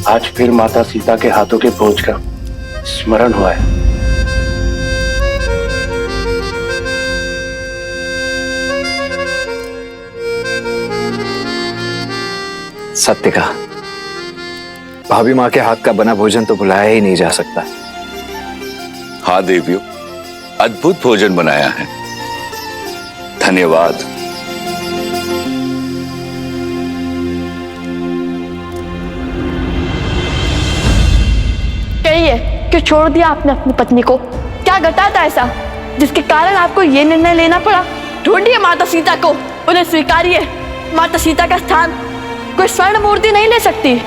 आज फिर माता सीता के हाथों के भोज का स्मरण हुआ है। सत्य कहा, भाभी माँ के हाथ का बना भोजन तो भुलाया ही नहीं जा सकता। हाँ देवियों, अद्भुत भोजन बनाया है, धन्यवाद। कहिए, क्यों छोड़ दिया आपने अपनी पत्नी को? क्या घटा था ऐसा जिसके कारण आपको ये निर्णय लेना पड़ा? ढूंढिए माता सीता को, उन्हें स्वीकारिए। माता सीता का स्थान कोई स्वर्ण मूर्ति नहीं ले सकती।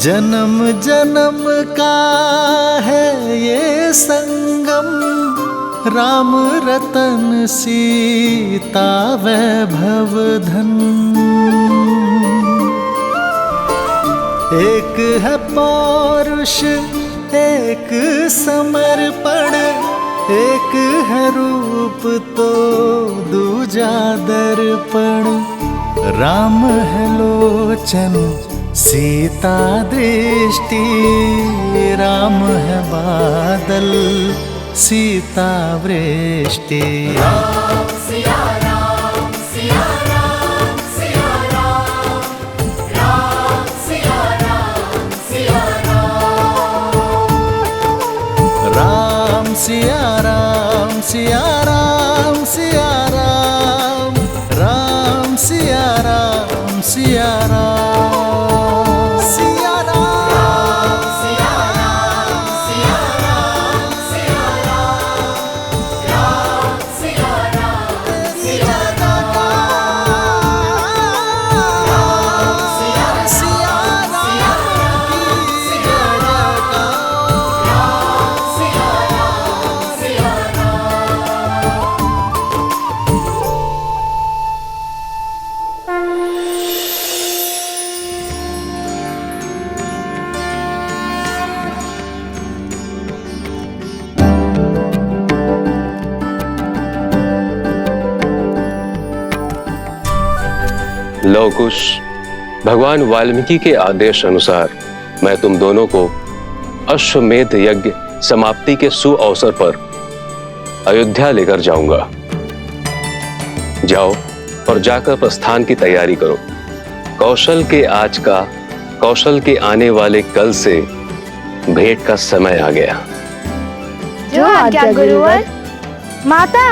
जन्म जन्म का है ये संगम, राम रतन सीता वैभव धन। एक है पौरुष एक समर्पण, एक है रूप तो दूजा दर्पण। राम है लोचन सीता दृष्टि, राम है बादल सीता वृष्टि। राम सिया राम सिया राम सिया राम, राम सिया राम सिया राम। राम सिया राम सिया राम सिया राम, राम सिया राम सिया राम। लव कुश, भगवान वाल्मीकि के आदेश अनुसार मैं तुम दोनों को अश्वमेध यज्ञ समाप्ति के सुअवसर पर अयोध्या लेकर जाऊंगा। जाओ और जाकर प्रस्थान की तैयारी करो। कौशल के आज का, कौशल के आने वाले कल से भेंट का समय आ गया। जो आज्ञा गुरुवर। माता,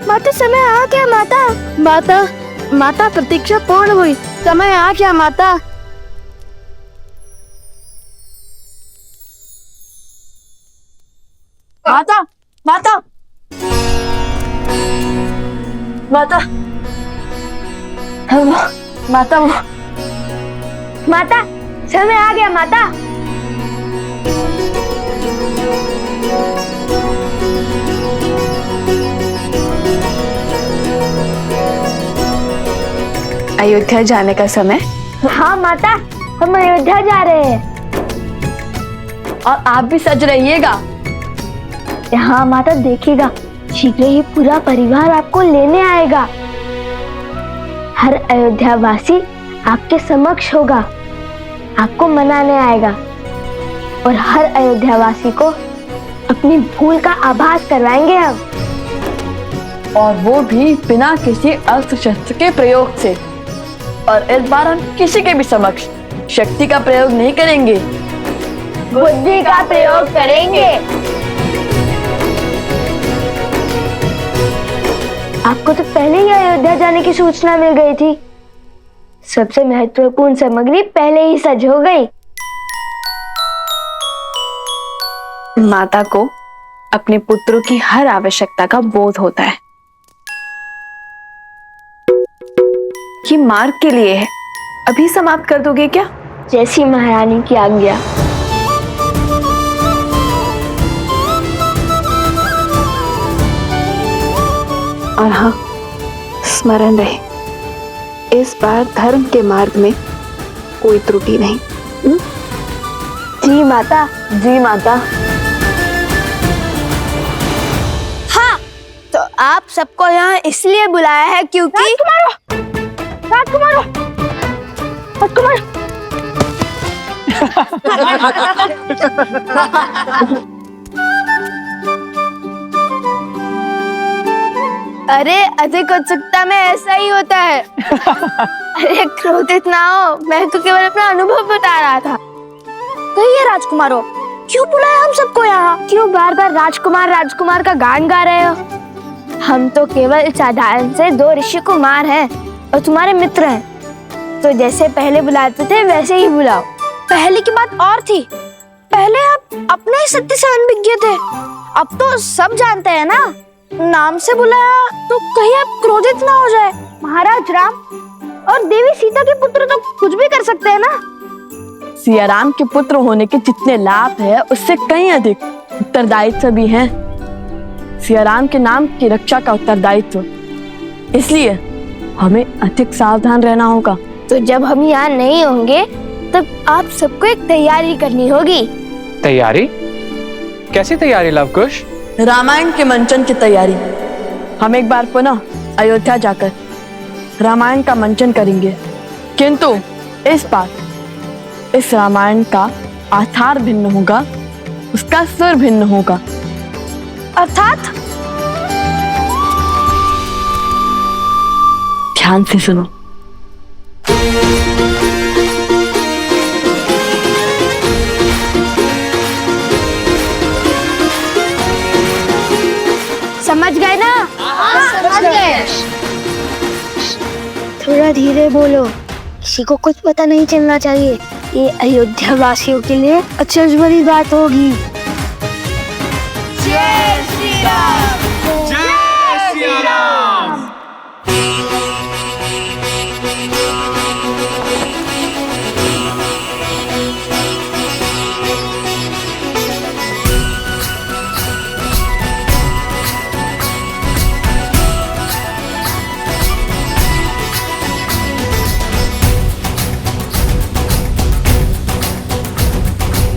माता समय आ गया माता। माता, माता प्रतीक्षा पूर्ण हुई, समय आ गया माता। माता, माता, माता, माता, माता समय आ गया माता। अयोध्या जाने का समय? हाँ माता, हम अयोध्या जा रहे हैं। और आप भी सज रहिएगा। हाँ माता, देखिएगा शीघ्र ही पूरा परिवार आपको लेने आएगा। हर अयोध्या वासी आपके समक्ष होगा, आपको मनाने आएगा और हर अयोध्या वासी को अपनी भूल का आभास करवाएंगे हम। और वो भी बिना किसी अस्त्र शस्त्र के प्रयोग से। और इस बार हम किसी के भी समक्ष शक्ति का प्रयोग नहीं करेंगे, बुद्धि का प्रयोग करेंगे। आपको तो पहले ही अयोध्या जाने की सूचना मिल गई थी। सबसे महत्वपूर्ण सामग्री पहले ही सज हो गई। माता को अपने पुत्रों की हर आवश्यकता का बोध होता है। ये मार्ग के लिए है, अभी समाप्त कर दोगे क्या? जैसी महारानी की आज्ञा। और हाँ, स्मरण रहे, इस बार धर्म के मार्ग में कोई त्रुटि नहीं। जी माता, जी माता। हाँ, तो आप सबको यहाँ इसलिए बुलाया है क्योंकि राजकुमारों, अरे अधिक उत्सुकता में ऐसा ही होता है। अरे क्रोधित ना हो, मैं तो केवल अपना अनुभव बता रहा था। कहिए राजकुमारों, क्यों बुलाया हम सबको यहाँ? क्यों बार बार राजकुमार राजकुमार का गान गा रहे हो? हम तो केवल साधारण से 2 ऋषि कुमार हैं और तुम्हारे मित्र हैं, तो जैसे पहले बुलाते थे वैसे ही बुलाओ। पहले की बात और थी, पहले आप अपने ही सत्य से अनभिज्ञ थे, अब तो सब जानते हैं ना। नाम से बुलाया तो कहीं आप क्रोधित ना हो जाए। महाराज राम और देवी सीता के पुत्र तो कुछ भी कर सकते हैं ना। सिया राम के पुत्र होने के जितने लाभ है उससे कहीं अधिक उत्तरदायित्व भी है। सिया राम के नाम की रक्षा का उत्तरदायित्व, इसलिए हमें अधिक सावधान रहना होगा। तो जब हम यहाँ नहीं होंगे तब आप सबको एक तैयारी करनी होगी। तैयारी? कैसी तैयारी लवकुश? रामायण के मंचन की तैयारी। हम एक बार पुनः अयोध्या जाकर रामायण का मंचन करेंगे, किंतु इस बार इस रामायण का आधार भिन्न होगा, उसका सुर भिन्न होगा। अर्थात? ध्यान से सुनो। समझ गए ना? हाँ, समझ गए। थोड़ा धीरे बोलो, किसी को कुछ पता नहीं चलना चाहिए। ये अयोध्या वासियों के लिए अचरज भरी बात होगी। जय श्री राम। जय श्री राम।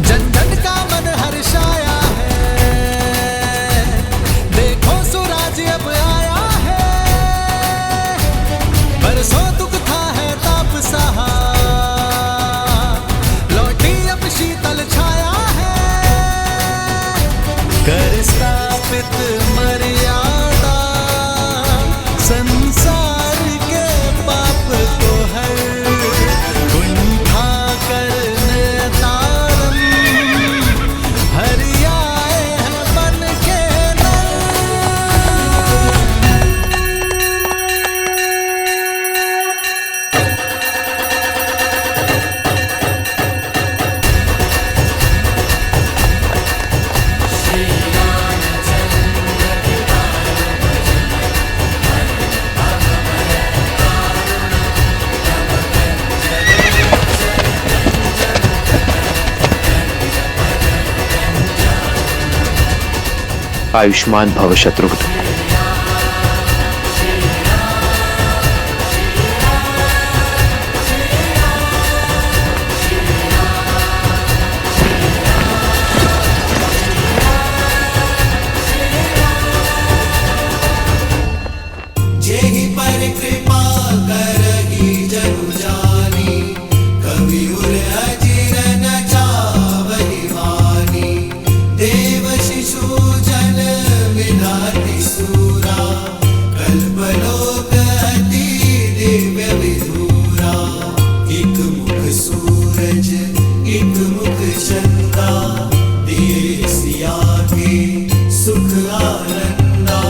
जन जन का मन हर्षाया है, देखो स्वराज अब आया है। बरसों दुख था है ताप सहा, लौटी अब शीतल छाया है। कर स्थापित मर्यादा, संसार के पाप को हर कुंठा करने तारम, हरि आए हैं बन के नर। आयुष्मान भव शत्रुघ्न। जेहि पर कृपा करहि जनु जानी, कवि उर अजिर न चावहि वानी। देव शिशु जन विधाति सूरा, कल्पलोक अति दिव्य विधूरा। एक मुख सूरज एक मुख चंदा, दिए सिया के सुख आनंदा।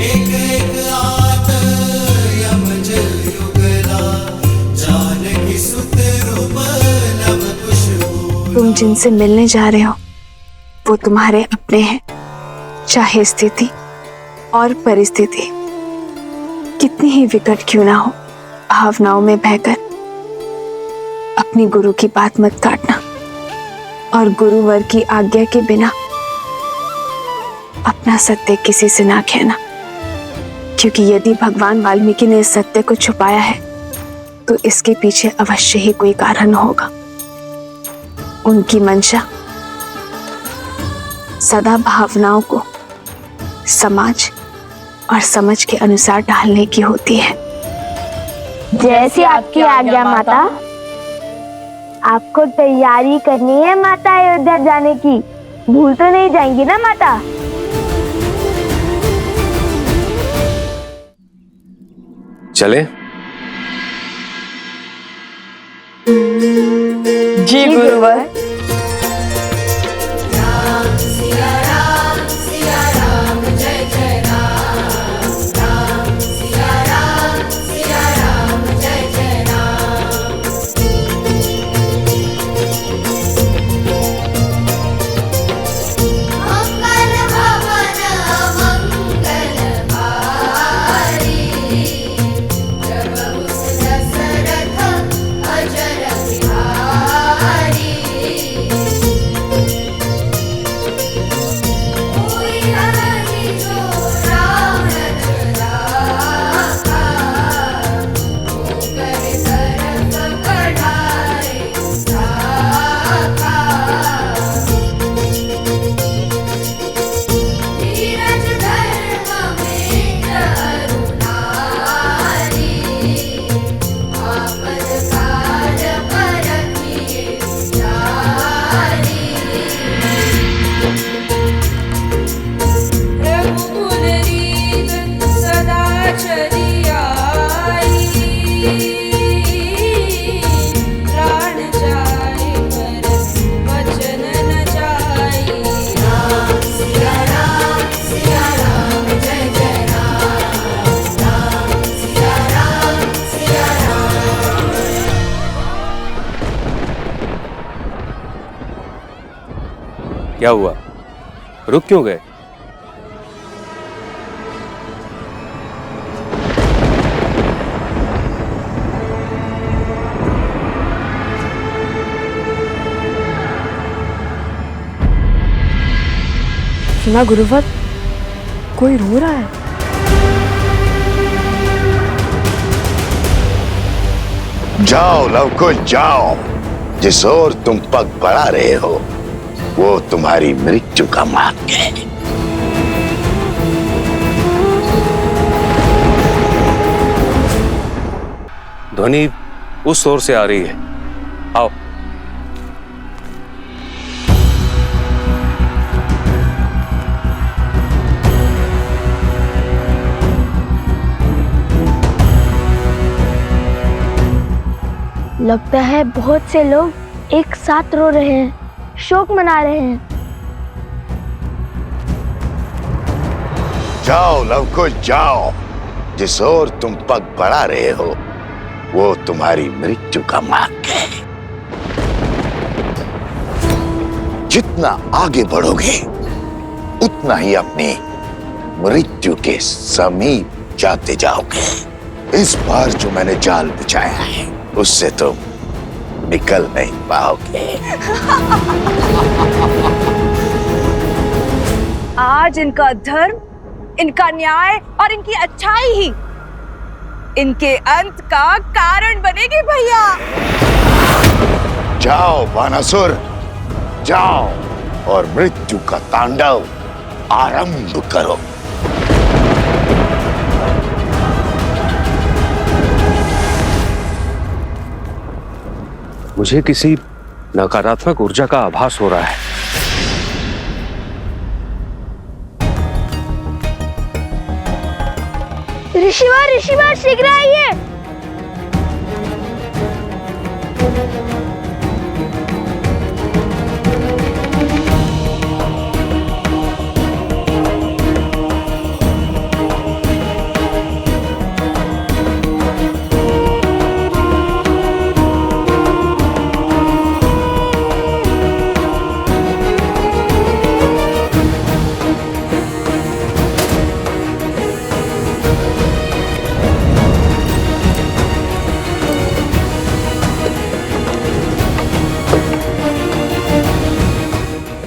एक एक आत यमज युगला, जानकी सुत रूप नव कुश बोला। तुम जिनसे मिलने जा रहे हो वो तुम्हारे अपने हैं, चाहे स्थिति और परिस्थिति कितनी ही विकट क्यों ना हो। भावनाओं में बहकर अपनी गुरु की बात मत काटना, और गुरुवर की आज्ञा के बिना अपना सत्य किसी से ना कहना, क्योंकि यदि भगवान वाल्मीकि ने इस सत्य को छुपाया है तो इसके पीछे अवश्य ही कोई कारण होगा। उनकी मंशा सदा भावनाओं को समाज और समझ के अनुसार ढालने की होती है। जैसी आपकी आज्ञा माता। आपको तैयारी करनी है माता अयोध्या जाने की, भूल तो नहीं जाएंगी ना माता? चले? जी गुरुवर। सिया राम जय जय राम, राम सिया राम जय जय राम। मंगल भवन मंगल हारी, प्रभु दशरथ अजर बिहारी। कोई नहीं जो राम राखा, होकर तरफ बढ़ाए साखा। धीरज धर्म में करुणारी, आपद काल परखिए जारी। रघुकुल रीत सदा चली आई, प्राण जाए पर वचन न जाई। राम सिया राम जय जय राम, राम सिया राम। क्या हुआ? रुक क्यों गए? सुना गुरुवर, कोई रो रहा है। जाओ लवकुश जाओ, जिस ओर तुम पग बढ़ा रहे हो वो तुम्हारी मृत्यु का मार्ग है। ध्वनि उस ओर से आ रही है, आओ। लगता है बहुत से लोग एक साथ रो रहे हैं, शोक मना रहे हैं। जाओ लवकुश जाओ, जिस ओर तुम पग बढ़ा रहे हो वो तुम्हारी मृत्यु का मार्ग है। जितना आगे बढ़ोगे उतना ही अपनी मृत्यु के समीप जाते जाओगे। इस बार जो मैंने जाल बिछाया है उससे तुम निकल नहीं पाओगे। आज इनका धर्म, इनका न्याय और इनकी अच्छाई ही इनके अंत का कारण बनेगी भैया। जाओ बानासुर, जाओ और मृत्यु का तांडव आरंभ करो। मुझे किसी नकारात्मक ऊर्जा का आभास हो रहा है। ऋषिवर शीघ्र आइए।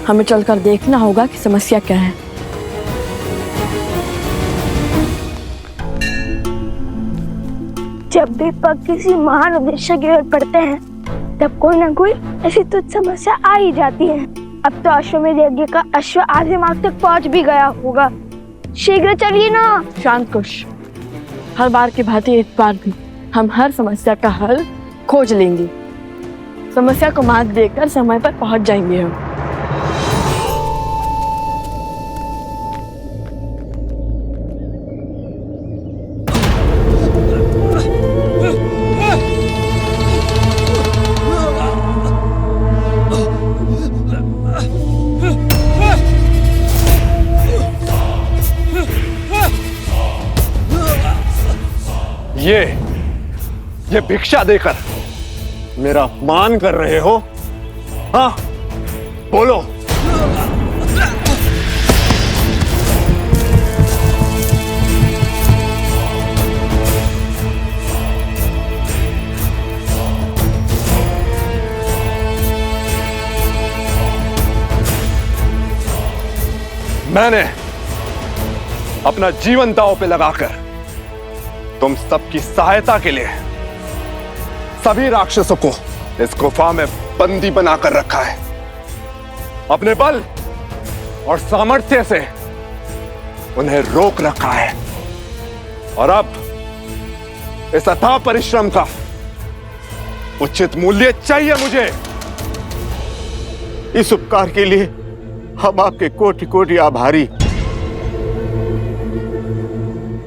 हमें चलकर देखना होगा कि समस्या क्या है। जब भी पग किसी महान उद्देश्य की ओर पड़ते हैं तब कोई ना कोई ऐसी तुच्छ समस्या आ ही जाती है। अब तो अश्वमेध यज्ञ का अश्व आधे मार्ग तक पहुंच भी गया होगा। शीघ्र चलिए ना। शांत कुश, हर बार की भांति इस बार भी हम हर समस्या का हल खोज लेंगे। समस्या को मात देकर समय पर पहुंच जाएंगे हम। ये भिक्षा देकर मेरा अपमान कर रहे हो? हाँ, बोलो। मैंने अपना जीवन दांव पे लगाकर तुम सबकी सहायता के लिए सभी राक्षसों को इस गुफा में बंदी बनाकर रखा है। अपने बल और सामर्थ्य से उन्हें रोक रखा है और अब इस अथाह परिश्रम का उचित मूल्य चाहिए मुझे। इस उपकार के लिए हम आपके कोटि कोटि आभारी,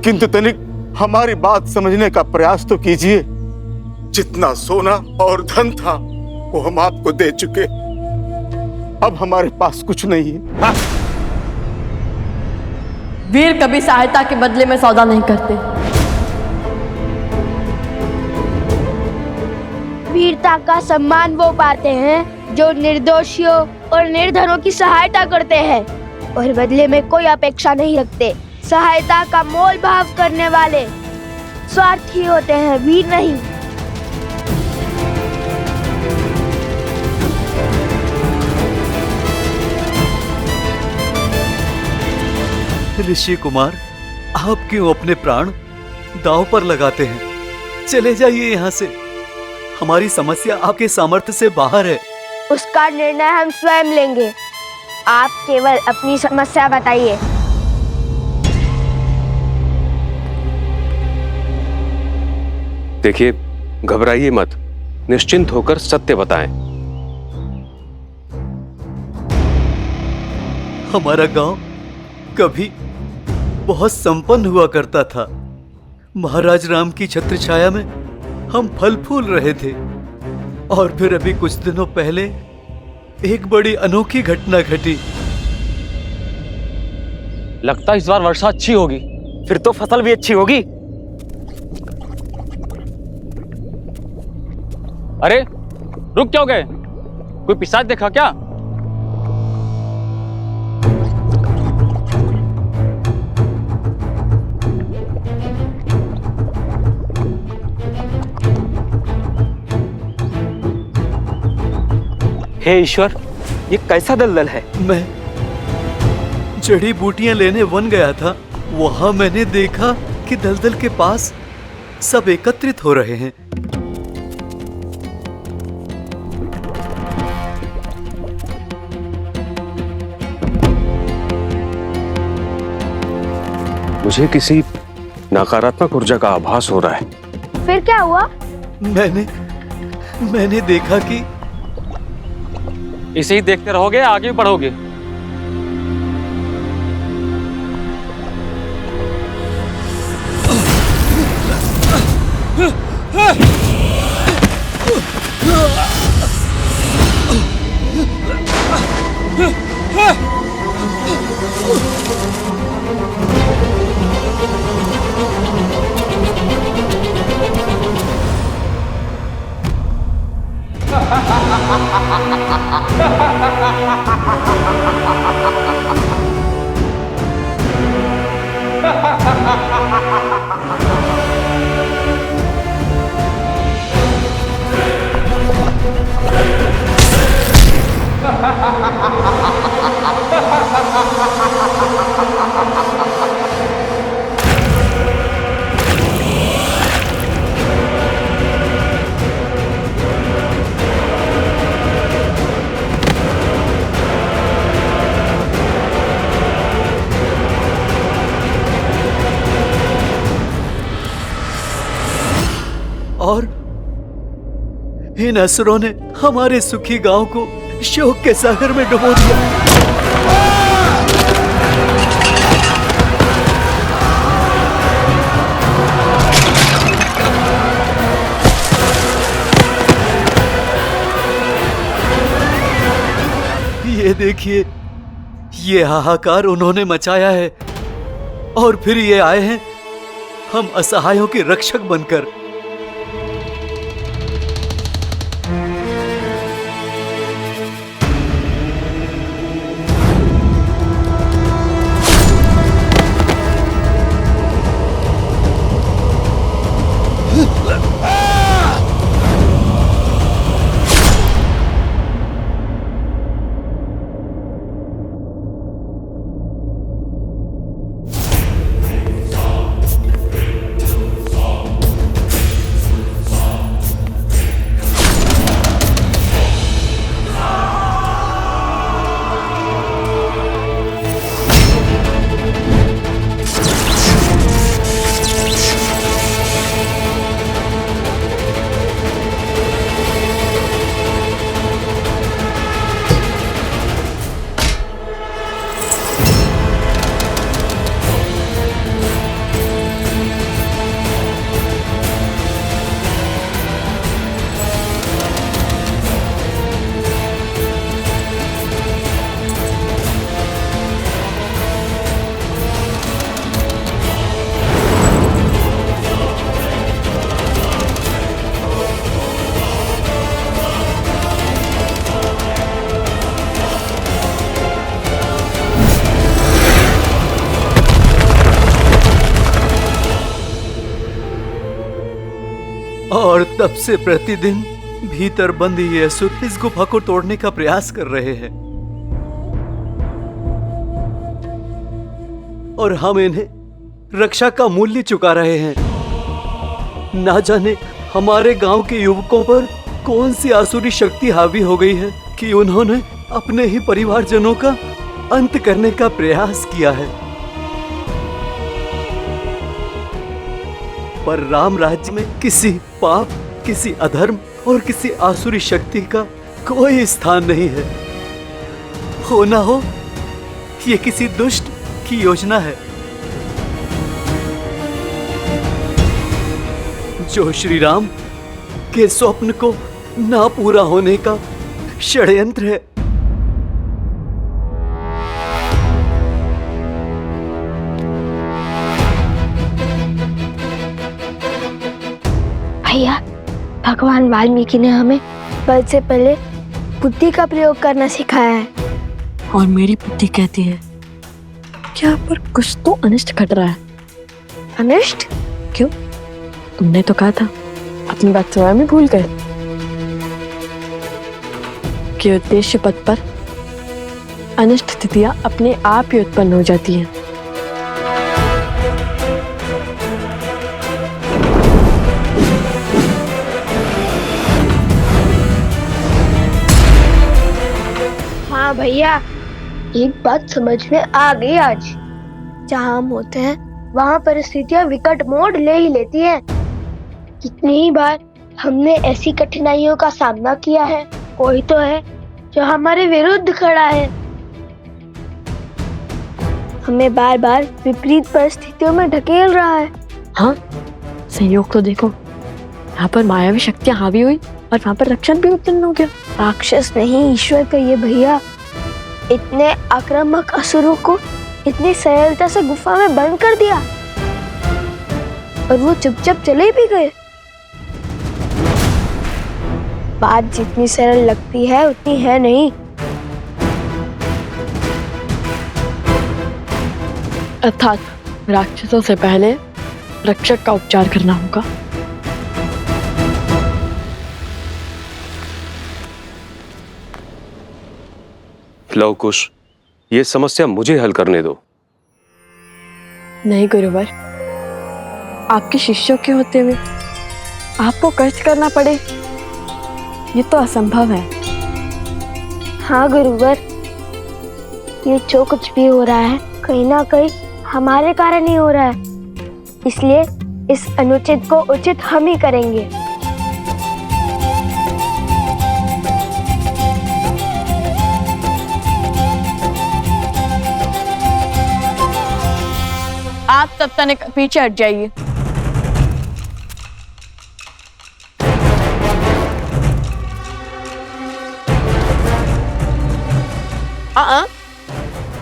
किंतु तनिक हमारी बात समझने का प्रयास तो कीजिए। जितना सोना और धन था वो हम आपको दे चुके, अब हमारे पास कुछ नहीं है। हाँ? वीर कभी सहायता के बदले में सौदा नहीं करते। वीरता का सम्मान वो पाते हैं जो निर्दोषियों और निर्धनों की सहायता करते हैं और बदले में कोई अपेक्षा नहीं रखते। सहायता का मोल भाव करने वाले स्वार्थी होते हैं, वीर नहीं। ऋषि कुमार, आप क्यों अपने प्राण दांव पर लगाते हैं? चले जाइए यहाँ से। हमारी समस्या आपके सामर्थ्य से बाहर है। उसका निर्णय हम स्वयं लेंगे। आप केवल अपनी समस्या बताइए। देखिए, घबराइए मत, निश्चिंत होकर सत्य बताएं। हमारा गांव कभी बहुत संपन्न हुआ करता था। महाराज राम की छत्र छाया में हम फल फूल रहे थे और फिर अभी कुछ दिनों पहले एक बड़ी अनोखी घटना घटी। लगता है इस बार वर्षा अच्छी होगी, फिर तो फसल भी अच्छी होगी। अरे रुक क्यों गए? कोई पिशाच देखा क्या? हे ईश्वर, ये कैसा दलदल है? मैं जड़ी बूटियां लेने वन गया था। वहां मैंने देखा कि दलदल के पास सब एकत्रित हो रहे हैं। मुझे किसी नकारात्मक ऊर्जा का आभास हो रहा है। फिर क्या हुआ? मैंने देखा कि इसे ही देखते रहोगे, आगे बढ़ोगे। और इन असुरों ने हमारे सुखी गांव को शोक के सागर में डुबो दिया। ये देखिए, ये हाहाकार उन्होंने मचाया है और फिर ये आए हैं हम असहायों के रक्षक बनकर। और तब से प्रतिदिन भीतर बंद ये असुर इस गुफा को तोड़ने का प्रयास कर रहे हैं और हम इन्हें रक्षा का मूल्य चुका रहे हैं। ना जाने हमारे गांव के युवकों पर कौन सी आसुरी शक्ति हावी हो गई है कि उन्होंने अपने ही परिवारजनों का अंत करने का प्रयास किया है। पर राम राज्य में किसी पाप, किसी अधर्म और किसी आसुरी शक्ति का कोई स्थान नहीं है। हो ना हो ये किसी दुष्ट की योजना है जो श्री राम के स्वप्न को ना पूरा होने का षड्यंत्र है। भैया, भगवान वाल्मीकि ने हमें बल से पहले बुद्धि का प्रयोग करना सिखाया है। और मेरी बुद्धि कहती है कि यहाँ पर कुछ तो अनिष्ट घट रहा है। अनिष्ट? क्यों? तुमने तो कहा था, अपनी बात स्वयं में भूल गए कि उद्देश्य पथ पर अनिष्ट स्थितियां अपने आप ही उत्पन्न हो जाती हैं। हाँ भैया, एक बात समझ में आ गई आज। जहाँ हम होते हैं वहाँ परिस्थितियाँ विकट मोड़ ले ही लेती हैं। कितनी ही बार हमने ऐसी कठिनाइयों का सामना किया है। कोई तो है जो हमारे विरुद्ध खड़ा है, हमें बार बार विपरीत परिस्थितियों में ढकेल रहा है। हाँ, संयोग तो देखो, यहाँ पर मायावी शक्तियाँ हावी हुई और वहाँ पर रक्षण भी उत्पन्न हो गया। राक्षस नहीं, ईश्वर कहिए भैया। इतने आक्रामक असुरों को इतनी सरलता से गुफा में बंद कर दिया और वो चुपचाप चले भी गए। बात जितनी सरल लगती है उतनी है नहीं। अर्थात राक्षसों से पहले रक्षक का उपचार करना होगा। लव कुश, ये समस्या मुझे हल करने दो। नहीं गुरुवर, आपके शिष्यों के होते हुए आपको कष्ट करना पड़े, ये तो असंभव है। हाँ गुरुवर, ये जो कुछ भी हो रहा है कहीं ना कहीं हमारे कारण ही हो रहा है, इसलिए इस अनुचित को उचित हम ही करेंगे। आप तब तक पीछे हट जाइए।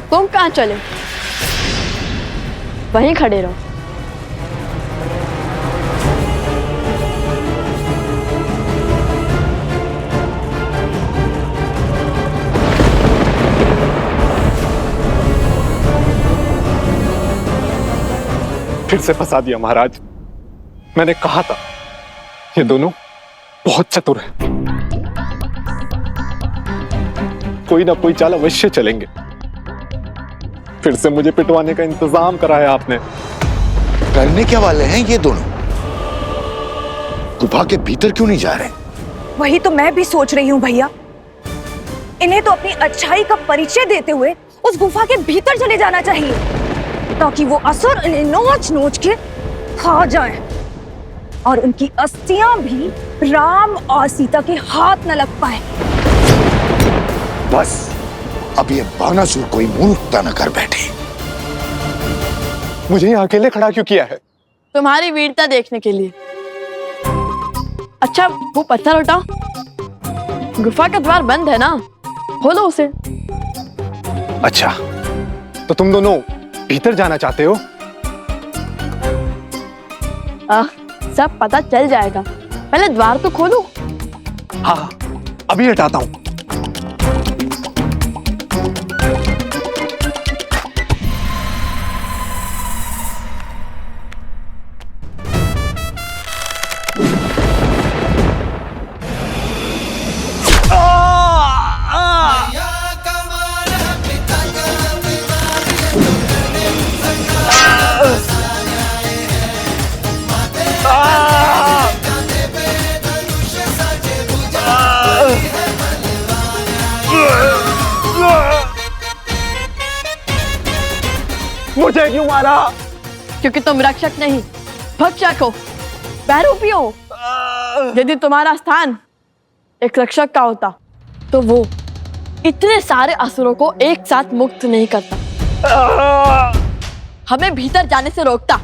तुम कहाँ चले? वहीं खड़े रहो। फिर से फंसा दिया महाराज। मैंने कहा था ये दोनों बहुत चतुर हैं। कोई ना कोई चाल अवश्य चलेंगे। फिर से मुझे पिटवाने का इंतजाम कराया आपने। करने क्या वाले हैं ये दोनों? गुफा के भीतर क्यों नहीं जा रहे? वही तो मैं भी सोच रही हूँ भैया। इन्हें तो अपनी अच्छाई का परिचय देते हुए उस गुफा के भीतर चले जाना चाहिए, ताकि वो असुर इन्हें नोच नोच के खा जाए और उनकी अस्थियां भी राम और सीता के हाथ न लग पाए। बस अब ये बानासुर कोई मूर्खता न कर बैठे। मुझे यहाँ अकेले खड़ा क्यों किया है? तुम्हारी वीरता देखने के लिए। अच्छा वो पत्थर उठाओ। गुफा का द्वार बंद है ना, खोलो उसे। अच्छा तो तुम दोनों भीतर जाना चाहते हो? सब पता चल जाएगा, पहले द्वार तो खोलो। हाँ अभी हटाता हूँ। मुझे क्यों मारा? क्योंकि तुम रक्षक नहीं भक्षक हो, बहरूपी हो। यदि तुम्हारा स्थान एक रक्षक का होता तो वो इतने सारे असुरों को एक साथ मुक्त नहीं करता, हमें भीतर जाने से रोकता।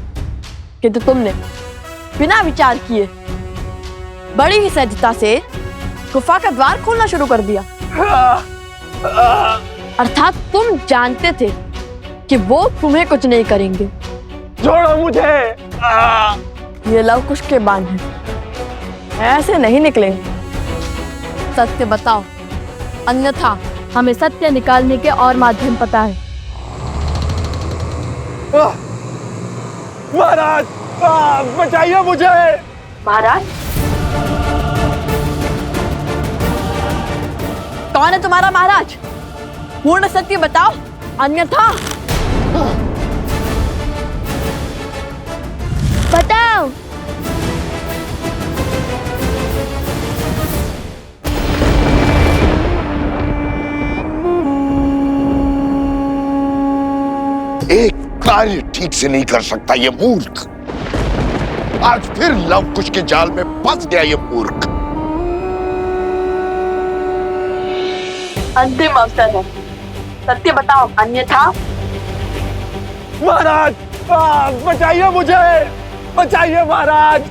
किंतु तुमने बिना विचार किए बड़ी ही सहजता से गुफा का द्वार खोलना शुरू कर दिया। अर्थात तुम जानते थे कि वो तुम्हें कुछ नहीं करेंगे। छोड़ो मुझे। ये लवकुश के बाण हैं, ऐसे नहीं निकलेंगे। सत्य बताओ, अन्यथा हमें सत्य निकालने के और माध्यम पता है। महाराज बचाइए मुझे। महाराज कौन है तुम्हारा महाराज? पूर्ण सत्य बताओ, अन्यथा। बताओ। एक कार्य ठीक से नहीं कर सकता ये मूर्ख। आज फिर लवकुश के जाल में फंस गया ये मूर्ख। अंतिम अवसर है, सत्य बताओ, अन्यथा। महाराज बचाइए मुझे, बचाइए महाराज,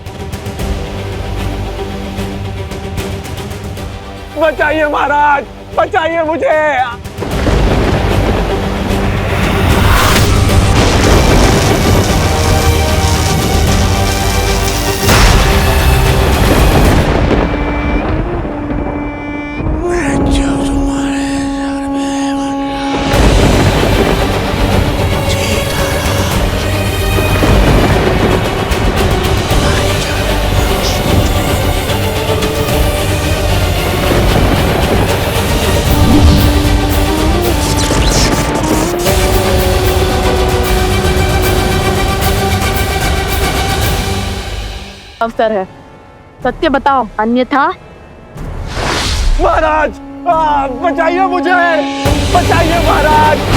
बचाइए महाराज, बचाइए मुझे। अवसर है, सत्य बताओ, अन्यथा। महाराज बचाइए मुझे, बचाइए महाराज।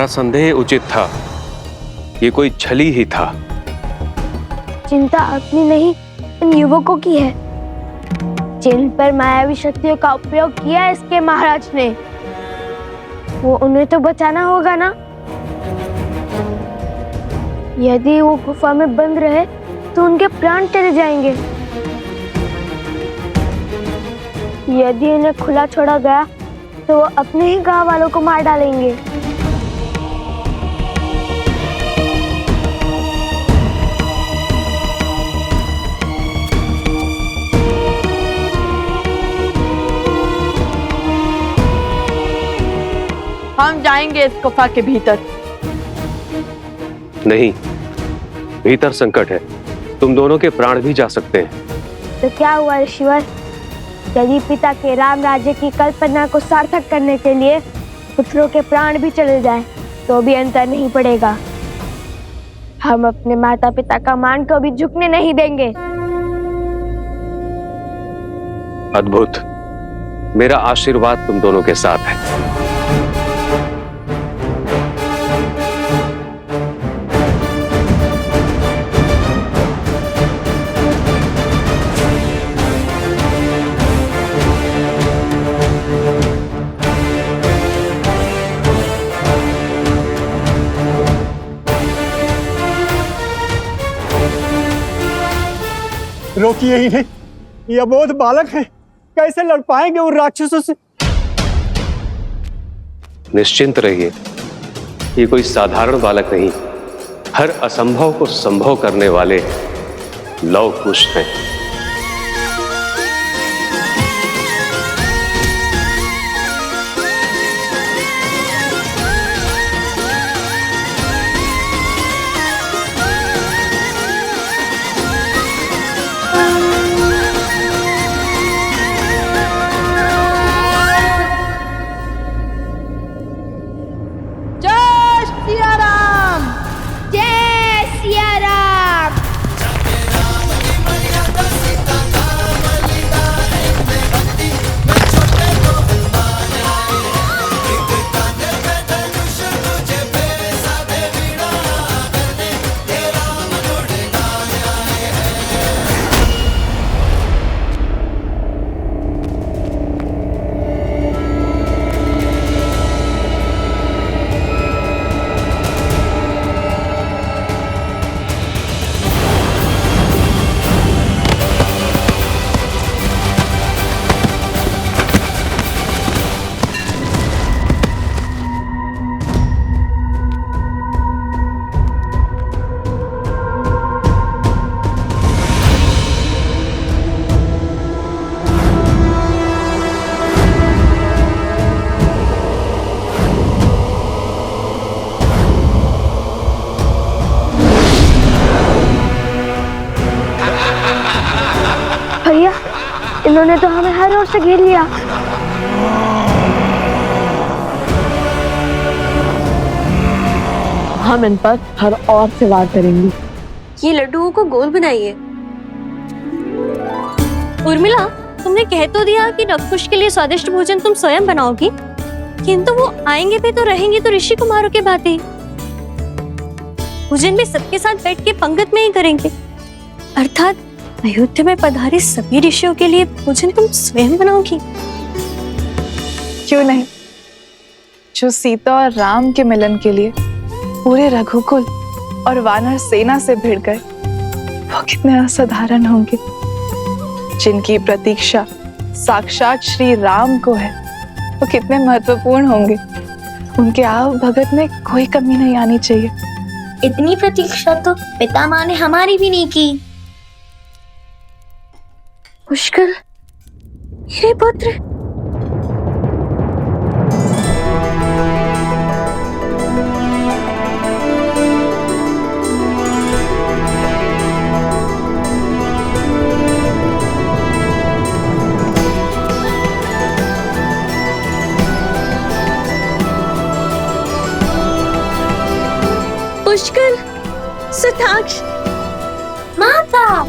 तुम्हारा संदेह उचित था। ये कोई छली ही था। चिंता अपनी नहीं, इन युवकों की है जिन पर मायावी शक्तियों का उपयोग किया इसके महाराज ने। वो उन्हें तो बचाना होगा ना। यदि वो गुफा में बंद रहे तो उनके प्राण चले जाएंगे। यदि इन्हें खुला छोड़ा गया तो वो अपने ही गांव वालों को मार डालेंगे। हम जाएंगे इस गुफा के भीतर। नहीं, भीतर संकट है, तुम दोनों के प्राण भी जा सकते हैं। तो क्या हुआ ऋषिवर? यदि पिता के राम राज्य की कल्पना को सार्थक करने के लिए पुत्रों के प्राण भी चले जाएं, तो भी अंतर नहीं पड़ेगा। हम अपने माता पिता का मान को भी झुकने नहीं देंगे। अद्भुत, मेरा आशीर्वाद तुम दोनों के साथ है। रोकिए ही नहीं, ये अबोध बालक हैं, कैसे लड़ पाएंगे उन राक्षसों से? निश्चिंत रहिए, ये कोई साधारण बालक नहीं, हर असंभव को संभव करने वाले लव कुश हैं। भैया, इन्होंने तो हमें हर ओर से घेर लिया। हम इन पर हर ओर से वार करेंगे। ये लड्डुओं को गोल बनाइए। उर्मिला, तुमने कह तो दिया कि नवकुश के लिए स्वादिष्ट भोजन तुम स्वयं बनाओगी, किंतु वो आएंगे भी तो रहेंगे तो ऋषि कुमारों के भांति। भोजन भी सबके साथ बैठ के पंगत में ही करेंगे, अर्थात अयोध्या में पधारे सभी ऋषियों के लिए भोजन तुम स्वयं बनाओगी। क्यों नहीं? जो सीता और राम के मिलन के लिए पूरे रघुकुल और वानर सेना से भिड़ गए, वो कितने असाधारण होंगे। जिनकी प्रतीक्षा साक्षात श्री राम को है, वो कितने महत्वपूर्ण होंगे। उनके आव भगत में कोई कमी नहीं आनी चाहिए। इतनी प्रतीक्षा तो पितामह ने हमारी भी नहीं की। पुष्कर, मेरे पुत्र, पुष्कर, सुताक्ष, माता।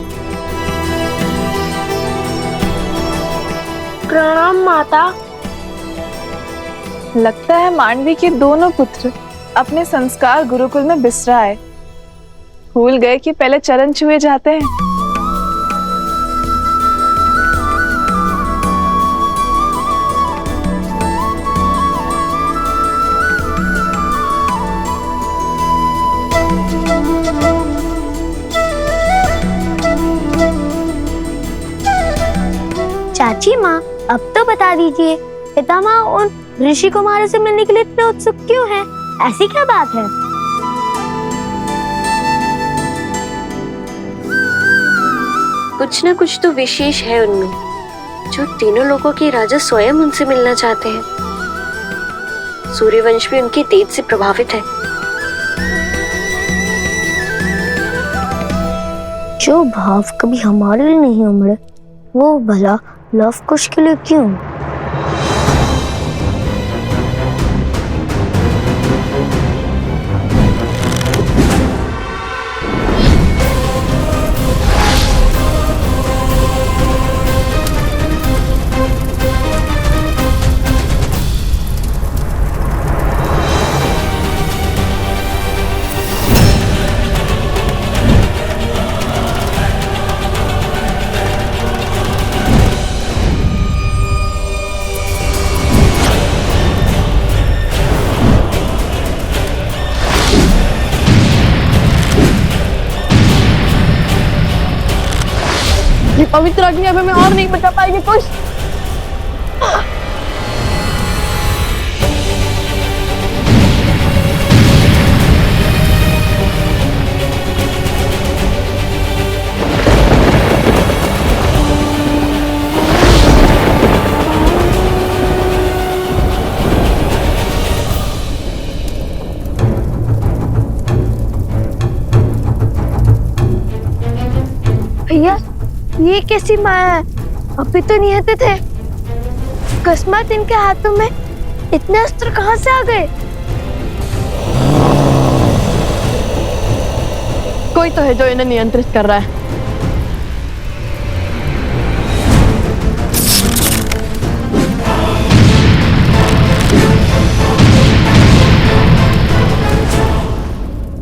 प्रणाम माता। लगता है मांडवी के दोनों पुत्र अपने संस्कार गुरुकुल में बिसराए, भूल गए कि पहले चरण छुए जाते हैं। चाची माँ, अब तो बता दीजिए, पितामह उन ऋषि कुमारों से मिलने के लिए इतने उत्सुक क्यों हैं? ऐसी क्या बात है? कुछ न कुछ तो विशेष है उनमें, जो तीनों लोगों के राजा स्वयं उनसे मिलना चाहते हैं। सूर्यवंश भी उनके तेज से प्रभावित है। जो भाव कभी हमारे लिए नहीं उमड़े, वो भला लव कुश के लिए क्यों? ये पवित्र अग्नि अब हमें और नहीं बचा पाएगी कुछ। भैया, ये कैसी माया है? अभी तो निहत्थे थे। अकस्मात इनके हाथों में इतने अस्त्र कहाँ से आ गए? कोई तो है जो इन्हें नियंत्रित कर रहा है।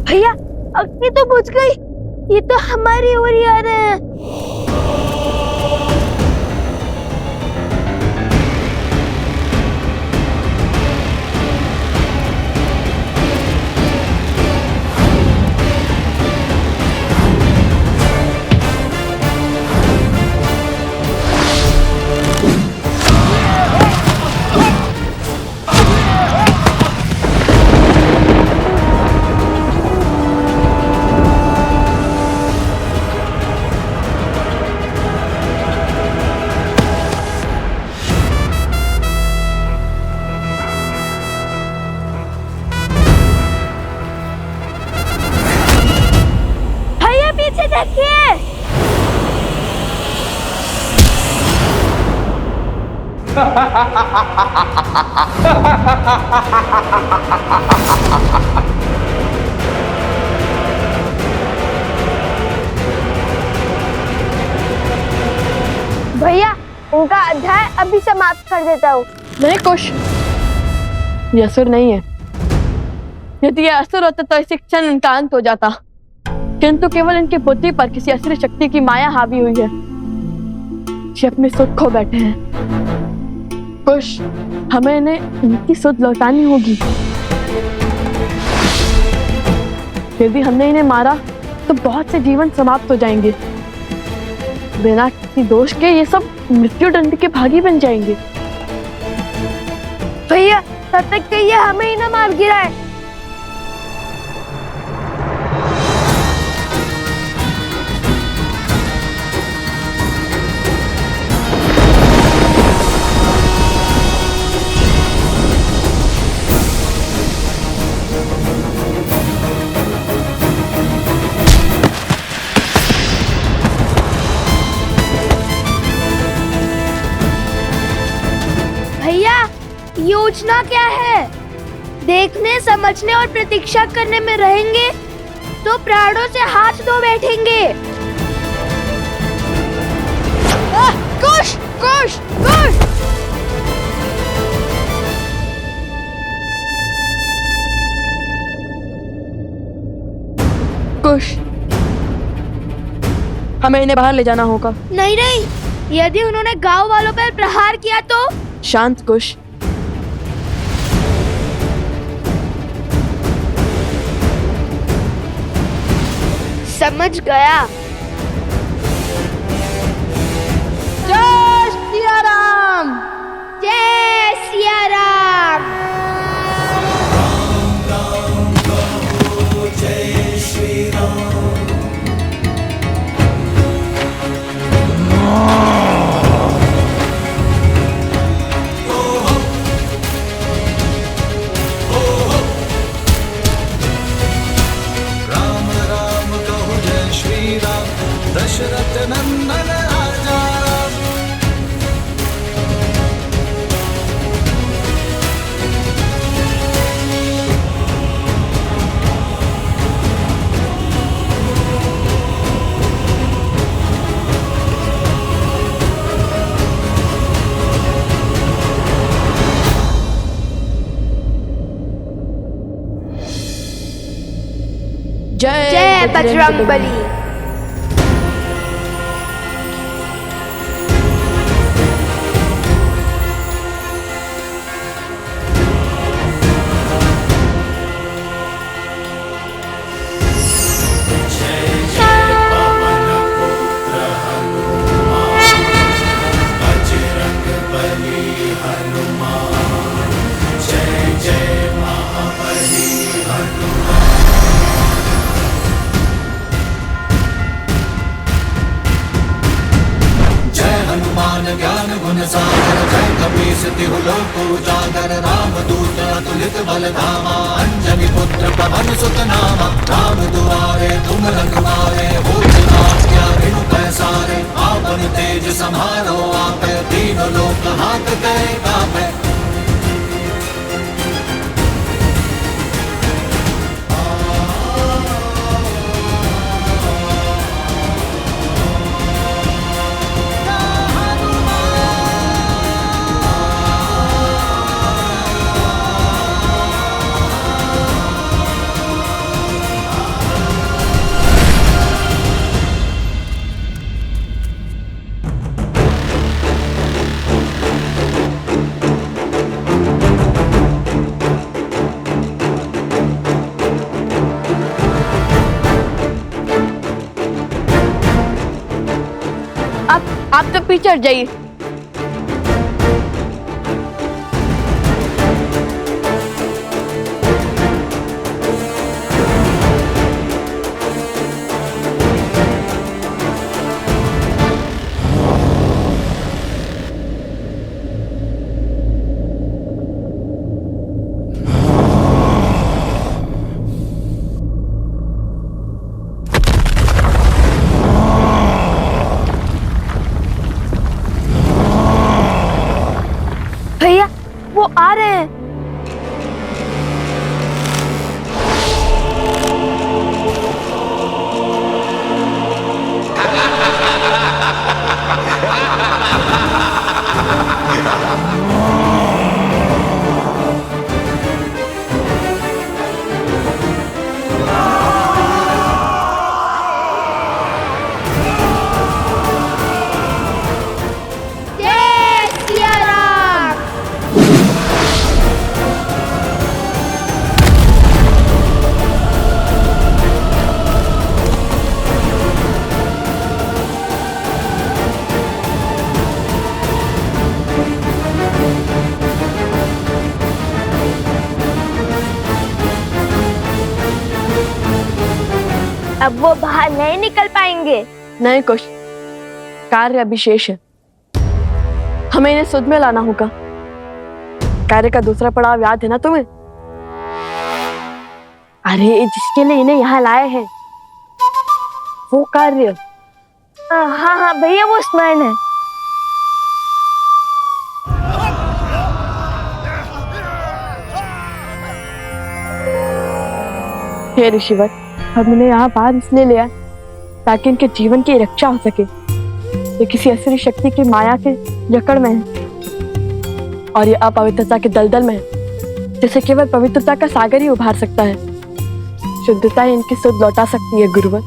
भैया, अग्नि तो बुझ गई। ये तो हमारी ओर ही आ रहे हैं। पीछे देखिए। भैया, उनका अध्याय अभी समाप्त कर देता हूँ। नहीं कुश, ये असुर नहीं है। यदि ये असुर होता तो इसी क्षण इनका अंत हो जाता, किंतु केवल इनकी बुद्धि पर किसी असुर शक्ति की माया हावी हुई है। ये अपने सुध खो बैठे हैं। कुश, हमें इन्हें इनकी सुध लौटानी होगी। यदि हमने इन्हें मारा तो बहुत से जीवन समाप्त हो जाएंगे। बिना किसी दोष के ये सब मृत्यु दंड के भागी बन जाएंगे। भैया, तब तक के ये हमें ही ना मार गिराए। भैया, योजना क्या है? देखने, समझने और प्रतीक्षा करने में रहेंगे तो प्राणों से हाथ धो बैठेंगे। कुश, कुश, कुश। कुश, हमें इन्हें बाहर ले जाना होगा। नहीं नहीं, यदि उन्होंने गांव वालों पर प्रहार किया तो? शांत कुश, समझ गया। जय सिया राम। जय सिया राम। जय श्री राम। राम राम कहो जय श्री राम, दशरथ नंदन राजा। जय बजरंगबली। ज्ञान गुण सागर, जय कपीस तिहु लोक उजागर। राम दूत अतुलित बल धामा, अंजनी पुत्र पवन सुत नामा। राम दुआरे तुम रखवारे, हो क्या बिनु पैसारे। आपन तेज समारो आपे, तीनों लोक हाथ गए कापे। आप तो पीछे हट जाइए। भैया वो आ रहे हैं। जय सिया राम। अब वो बाहर नहीं निकल पाएंगे। नहीं कुछ, कार्य अभी शेष है। हमें इन्हें सुध में लाना होगा। कार्य का दूसरा पड़ाव याद है ना तुम्हें? अरे जिसके लिए इन्हें यहाँ लाए हैं, वो कार्य। हाँ हाँ भैया, वो स्मरण है। हे ऋषिवर, हम इन्हें यहाँ बाहर इसलिए ले आए ताकि इनके जीवन की रक्षा हो सके। ये किसी असुरी शक्ति की माया के जकड़ में है और ये अपवित्रता के दलदल में है, जिसे केवल पवित्रता का सागर ही उभार सकता है। शुद्धता ही इनकी सुध लौटा सकती है गुरुवर।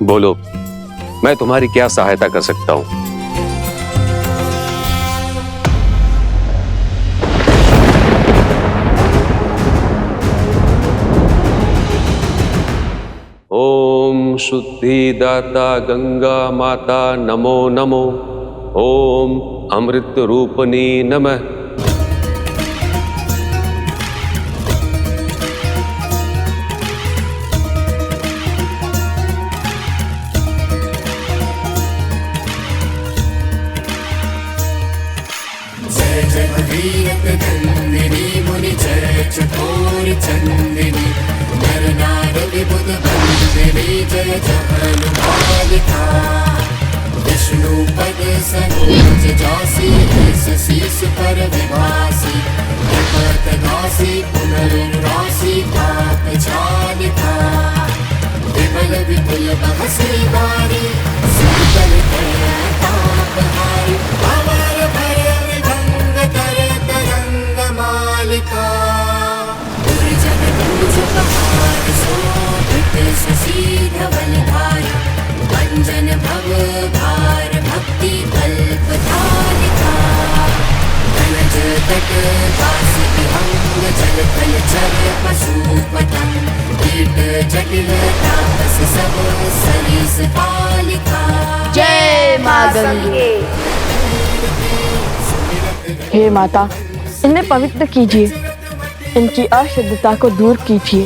बोलो, मैं तुम्हारी क्या सहायता कर सकता हूं? ओम शुद्धिदाता गंगा माता नमो नमो। ओम अमृत रूपनी नमः। जय जय भगीरथ नंदिनी मुनि जय चकोर चंदिनी नर नार विबुध बंदिनी जय जहनुमालिका विष्णु पद सरोज जासी शीस पर विभासी विपत दासी पुनर्रासी पाप छालिका विमल विपुल बहसी बारी शीतल ताप हारी अमर भय विभंग कर तरंग मालिका दुर्जन दूज पहाड़ शोभित शशि धवल धारा भंजन भव भार भक्ति कल्प धारिका धनज तट काशी विहंग जल थल चर पशु पतंग कीट जटिल तापस सब सरीस पालिका। जय मां गंगे। हे माता, इन्हें पवित्र कीजिए, इनकी अशुद्धता को दूर कीजिए।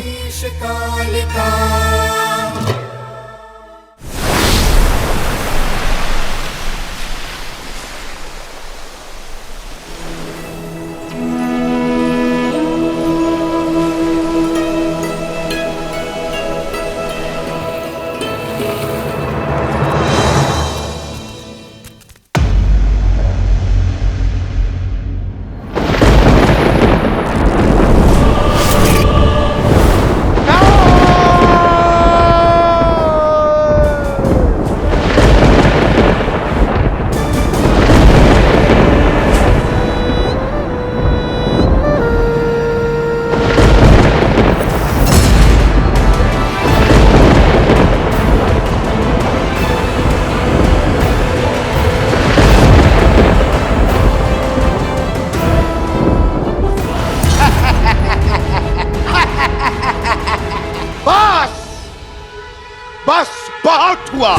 बस बहुत हुआ।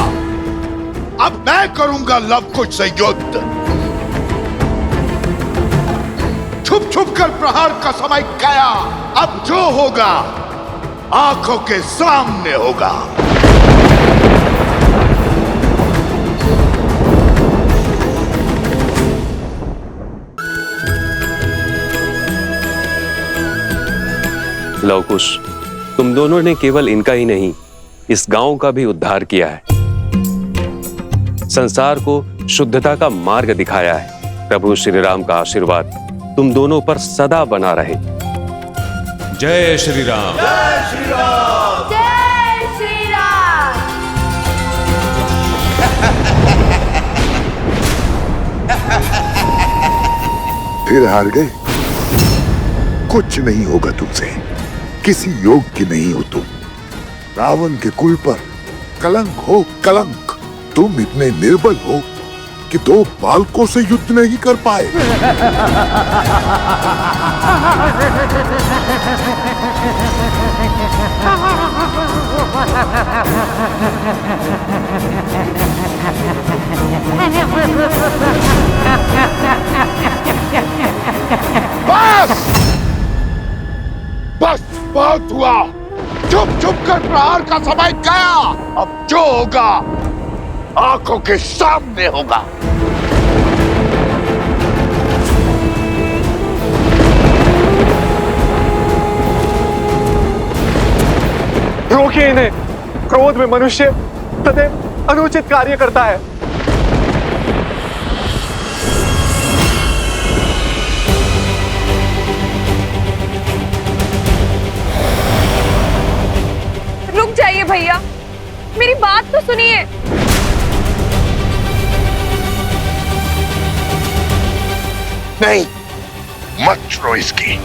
अब मैं करूंगा लव कुश से युद्ध। छुप छुप कर प्रहार का समय गया। अब जो होगा आंखों के सामने होगा। लव कुश, तुम दोनों ने केवल इनका ही नहीं, इस गांव का भी उद्धार किया है, संसार को शुद्धता का मार्ग दिखाया है। प्रभु श्री राम का आशीर्वाद तुम दोनों पर सदा बना रहे। जय श्री राम। जय श्री राम। जय श्री राम। फिर हार गए। कुछ नहीं होगा तुमसे, किसी योग की नहीं हो तुम। रावण के कुल पर कलंक हो कलंक। तुम इतने निर्बल हो कि 2 बालकों से युद्ध नहीं कर पाए। बस बस बहुत हुआ। चुप चुप कर प्रहार का समय गया। अब जो होगा आंखों के सामने होगा। रोकिए इन्हें। क्रोध में मनुष्य सदैव अनुचित कार्य करता है। रुक जाइए भैया, मेरी बात तो सुनिए। नहीं, मत छोड़ो इसकी।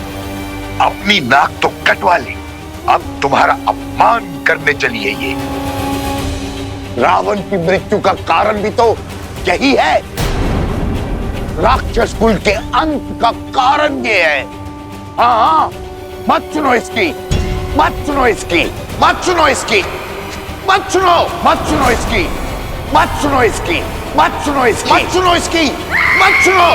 अपनी नाक तो कटवा ली, अब तुम्हारा अपमान करने चली है ये। रावण की मृत्यु का कारण भी तो यही है। राक्षस कुल के अंत का कारण ये है। हाँ, मत सुनो इसकी, मत सुनो इसकी, मत सुनो इसकी, मत सुनो, मत सुनो इसकी, मत सुनो इसकी, मत सुनो इसकी, मत सुनो इसकी, मत सुनो।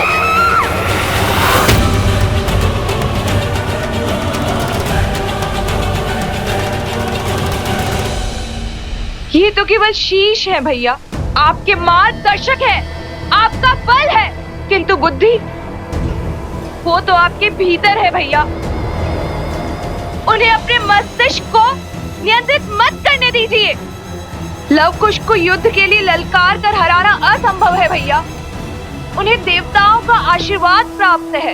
ये तो केवल शीश है भैया, आपके मार्गदर्शक है, आपका बल है, किंतु बुद्धि वो तो आपके भीतर है भैया। उन्हें अपने मस्तिष्क को नियंत्रित मत करने दीजिए। लव कुश को युद्ध के लिए ललकार कर हराना असंभव है भैया। उन्हें देवताओं का आशीर्वाद प्राप्त है।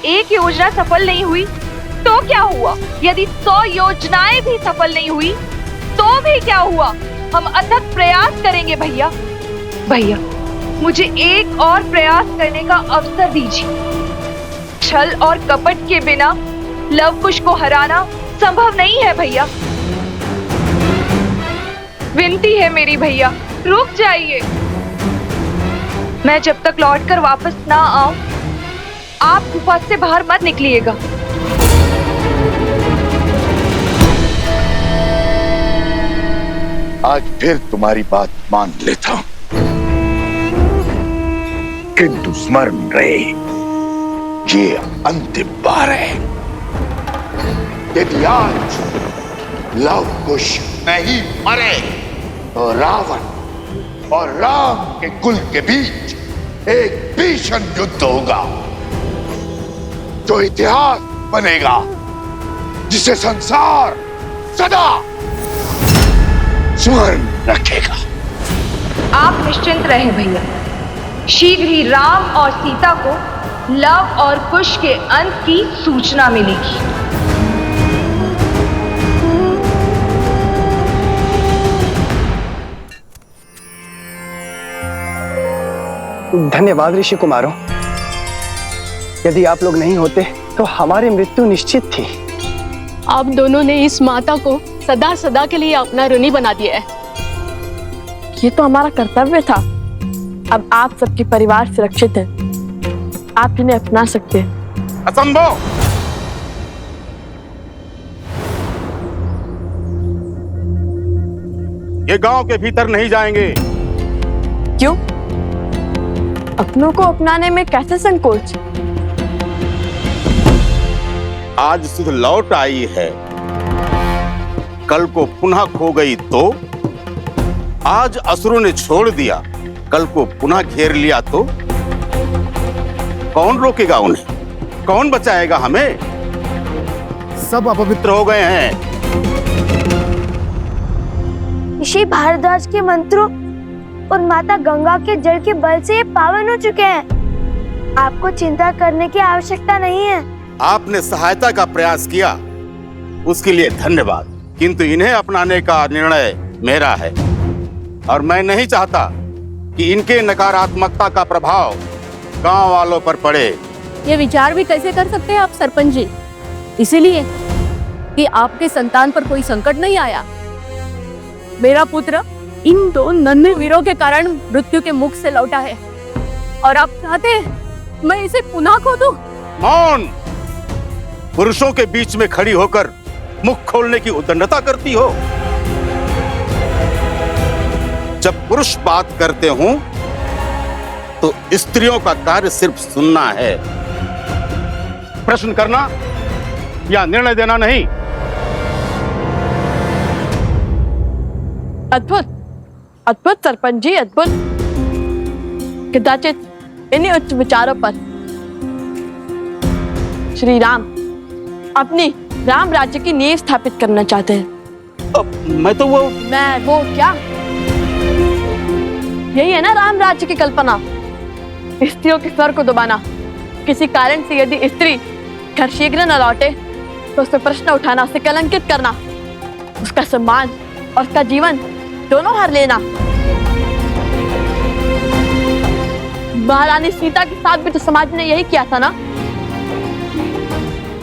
एक योजना सफल नहीं हुई तो क्या हुआ? यदि 100 योजनाएं भी सफल नहीं हुई तो भी क्या हुआ? हम अथक प्रयास करेंगे भैया। भैया, मुझे एक और प्रयास करने का अवसर दीजिए। छल और कपट के बिना लव कुश को हराना संभव नहीं है भैया। विनती है मेरी भैया, रुक जाइए। मैं जब तक लौटकर वापस ना आऊं, आप गुफा से बाहर मत निकलिएगा। आज फिर तुम्हारी बात मान लेता हूं, किंतु स्मरण रहे, ये अंतिम बार है। यदि आज लव कुश नहीं मरे तो रावण और राम के कुल के बीच एक भीषण युद्ध होगा जो इतिहास बनेगा, जिसे संसार सदा स्मरण रखेगा। आप निश्चिंत रहे भैया, शीघ्र ही राम और सीता को लव और कुश के अंत की सूचना मिलेगी। धन्यवाद ऋषि कुमारों। यदि आप लोग नहीं होते तो हमारी मृत्यु निश्चित थी। आप दोनों ने इस माता को सदा सदा के लिए अपना ऋणी बना दिया है। ये तो हमारा कर्तव्य था। अब आप सबके परिवार सुरक्षित है, आप इन्हें अपना सकते हैं। असंभव! ये गांव के भीतर नहीं जाएंगे। क्यों? अपनों को अपनाने में कैसे संकोच? आज सुध लौट आई है, कल को पुनः खो गई तो? आज असुरों ने छोड़ दिया, कल को पुनः घेर लिया तो? कौन रोकेगा उन्हें? कौन बचाएगा हमें? सब अपवित्र हो गए हैं। ऋषि भारद्वाज के मंत्रों और माता गंगा के जल के बल से ये पावन हो चुके हैं। आपको चिंता करने की आवश्यकता नहीं है। आपने सहायता का प्रयास किया, उसके लिए धन्यवाद, किंतु इन्हें अपनाने का निर्णय मेरा है और मैं नहीं चाहता कि इनके नकारात्मकता का प्रभाव गांव वालों पर पड़े। ये विचार भी कैसे कर सकते हैं आप सरपंच जी? इसीलिए कि आपके संतान पर कोई संकट नहीं आया। मेरा पुत्र इन 2 नन्हे वीरों के कारण मृत्यु के मुख से लौटा है और आप चाहते हैं मैं इसे पुनः खो दूं? मौन! पुरुषों के बीच में खड़ी होकर मुख खोलने की उद्दंडता करती हो। जब पुरुष बात करते हों तो स्त्रियों का कार्य सिर्फ सुनना है, प्रश्न करना या निर्णय देना नहीं। अद्भुत, अद्भुत सरपंच जी, अद्भुत। कदाचित इन्हीं उच्च विचारों पर श्री राम अपनी राम राज्य की नींव स्थापित करना चाहते हैं। मैं तो वो क्या? यही है ना राम राज्य की कल्पना। स्त्रियों के स्वर को दबाना। किसी कारण से यदि स्त्री घर शीघ्र न लौटे तो उस पर प्रश्न उठाना, उसे कलंकित करना, उसका सम्मान और उसका जीवन दोनों हर लेना। महारानी सीता के साथ भी तो समाज ने यही किया था ना।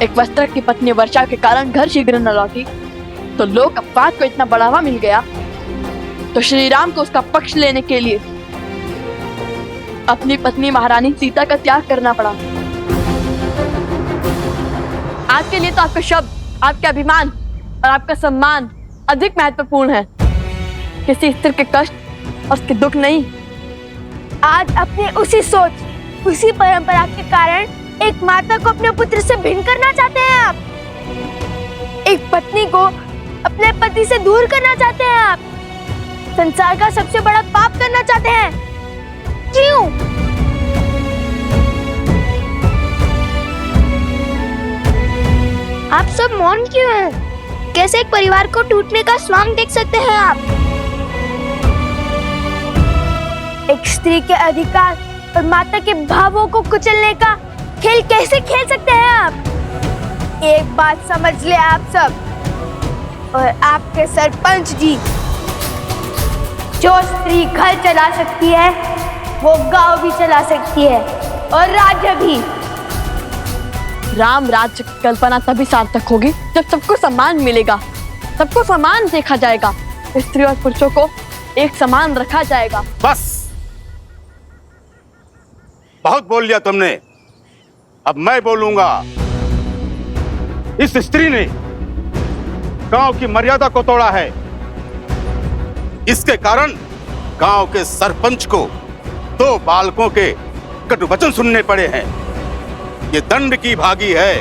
एक वस्त्र की पत्नी वर्षा के कारण घर शीघ्र न लौटी तो लोक अपवाद को इतना बढ़ावा मिल गया, तो श्री राम को उसका पक्ष लेने के लिए अपनी पत्नी महारानी सीता का त्याग करना पड़ा। आज के लिए तो आपके शब्द, आपके अभिमान और आपका सम्मान अधिक महत्वपूर्ण है, किसी स्त्री के कष्ट और उसके दुख नहीं। आज अपनी उसी सोच, उसी परंपरा के कारण एक माता को अपने पुत्र से भिन्न करना चाहते हैं आप। एक पत्नी को अपने पति से दूर करना चाहते हैं आप। संसार का सबसे बड़ा पाप करना चाहते हैं। क्यों? आप सब मौन क्यों हैं? कैसे एक परिवार को टूटने का स्वांग देख सकते हैं आप? एक स्त्री के अधिकार और माता के भावों को कुचलने का खेल कैसे खेल सकते हैं आप? एक बात समझ ले आप सब और आपके सरपंच जी, जो स्त्री घर चला सकती है वो गांव भी चला सकती है और राज्य भी। राम राज्य की कल्पना तभी सार्थक होगी जब सबको सम्मान मिलेगा, सबको समान देखा जाएगा, स्त्री और पुरुषों को एक समान रखा जाएगा। बस, बहुत बोल लिया तुमने, अब मैं बोलूंगा। इस स्त्री ने गांव की मर्यादा को तोड़ा है। इसके कारण गांव के सरपंच को 2 बालकों के कटु वचन सुनने पड़े हैं। ये दंड की भागी है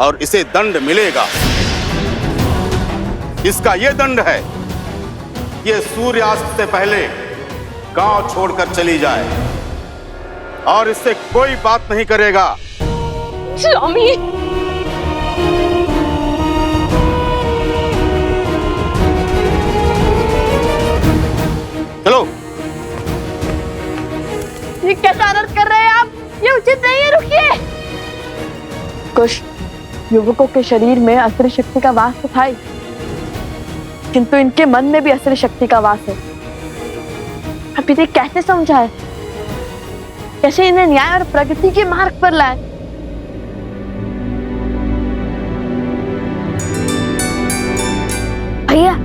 और इसे दंड मिलेगा। इसका ये दंड है, ये सूर्यास्त से पहले गांव छोड़कर चली जाए और इससे कोई बात नहीं करेगा। स्वामी, चलो। ये कैसा अनर्थ कर रहे हैं आप? ये उचित नहीं है, रुकिए। कुछ युवकों के शरीर में असुरी शक्ति का वास तो था ही, किंतु इनके मन में भी असुरी शक्ति का वास है। अब इन्हें कैसे समझाए, कैसे इन्हें न्याय और प्रगति के मार्ग पर लाए? भैया,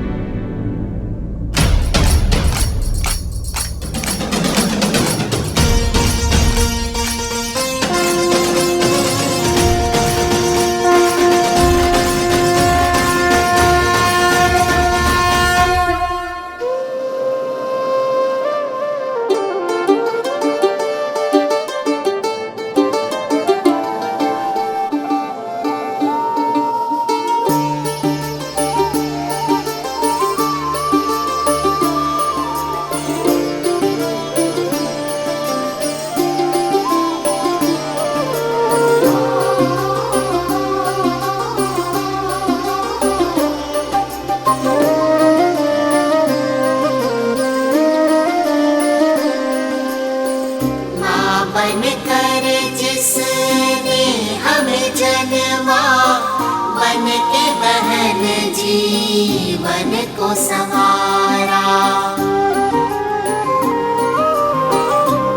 जीवन को संवारा,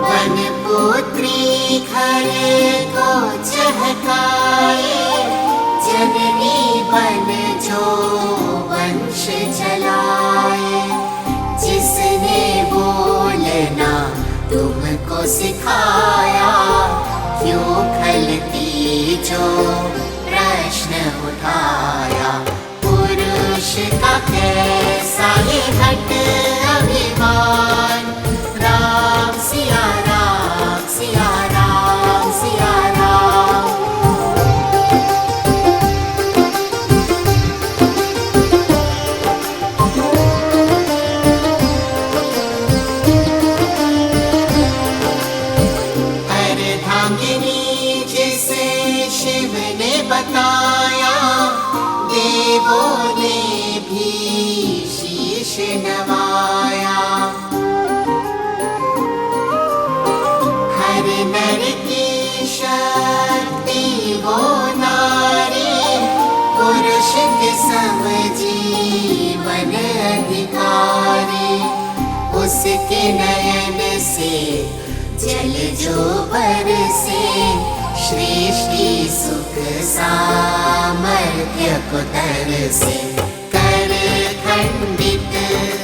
वन पुत्री घर को चहकाए, जननी बन जो वंश चलाए, जिसने बोलना तुमको सिखाया, क्यों खलती जो प्रश्न उठाया, पुरुष का कैसा ये हट अभिमान, राम सिया राम सिया राम सिया राम। अर्धांगिनी जिसे शिव ने बताया, देवों ने भी शीश नवाया, हर नर की शक्ति वो नारी, पुरुष के सम जीवन अधिकारी, उसके नयन से जल जो बरसे, सृष्टि सुख सामर्थ्य को तरसे कर खंडित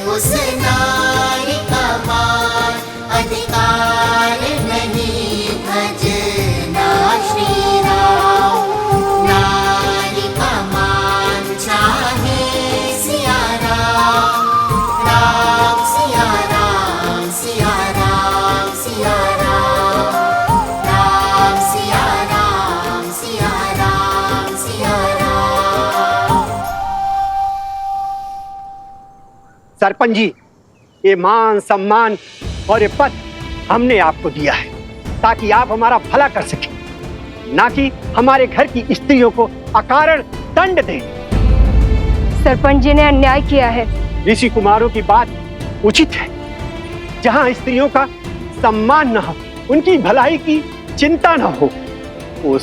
उस नारी का मान, अधिकार नहीं भजना श्री राम। नारी का मान चाहे सिया राम, राम सिया राम, सिया राम सिया राम, राम सिया राम, सिया राम सिया राम। सरपंच जी, ये मान सम्मान और ये पद हमने आपको दिया है ताकि आप हमारा भला कर सकें, ना कि हमारे घर की स्त्रियों को अकारण दंड दें। सरपंच जी ने अन्याय किया है। ऋषि कुमारों की बात उचित है। जहां स्त्रियों का सम्मान न हो, उनकी भलाई की चिंता न हो, वो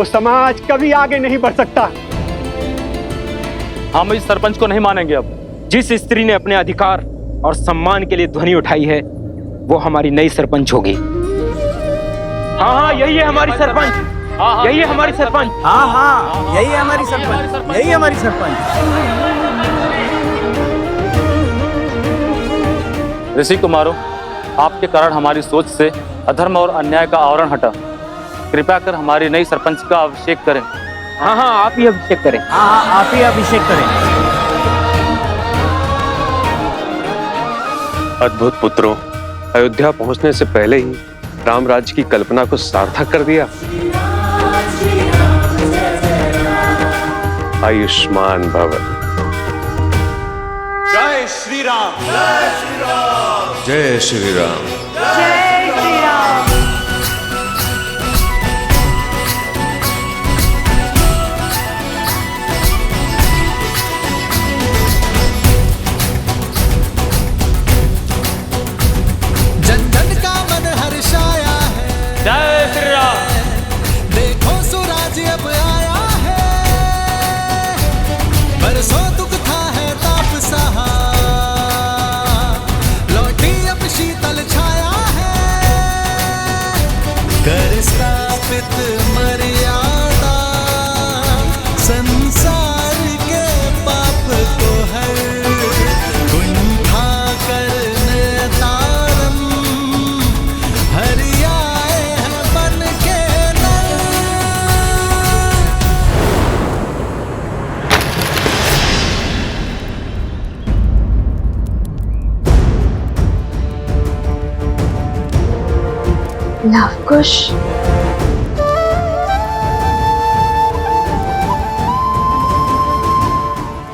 समाज कभी आगे नहीं बढ़ सकता। हम इस सरपंच को नहीं मानेंगे। अब जिस स्त्री ने अपने अधिकार और सम्मान के लिए ध्वनि उठाई है, वो हमारी नई सरपंच होगी। हाँ, यही है हमारी सरपंच, यही है हमारी सरपंच। हाँ, यही है हमारी सरपंच, यही हमारी सरपंच। ऋषि कुमारों, आपके कारण हमारी सोच से अधर्म और अन्याय का आवरण हटा। कृपया कर हमारी नई सरपंच का अभिषेक करें। हाँ, आप ही अभिषेक करें। हाँ, आप ही अभिषेक करें। अद्भुत पुत्रों, अयोध्या पहुंचने से पहले ही राम राज्य की कल्पना को सार्थक कर दिया। आयुष्मान भव। जय श्री राम, जय श्री राम, जय श्री राम। जय श्री राम। जन जन का मन हर्षाया है, जय श्री राम। देखो सुराज अब आया है, बरसों दुख था है ताप सहा, लौटी अब शीतल छाया है, कर स्थापित मर्यादा, संसार के पाप को हर गुंठा करने तारम, हरियाए हैं बन के नर। लवकुश,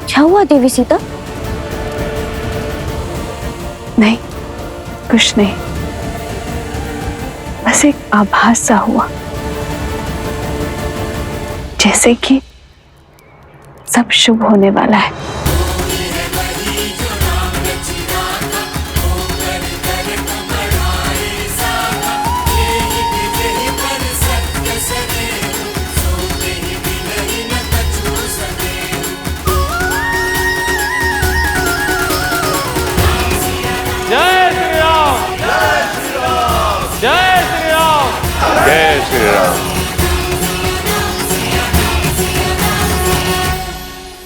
क्या हुआ देवी सीता? नहीं, कुछ नहीं, बस एक आभास सा हुआ, जैसे कि सब शुभ होने वाला है। जय श्री राम।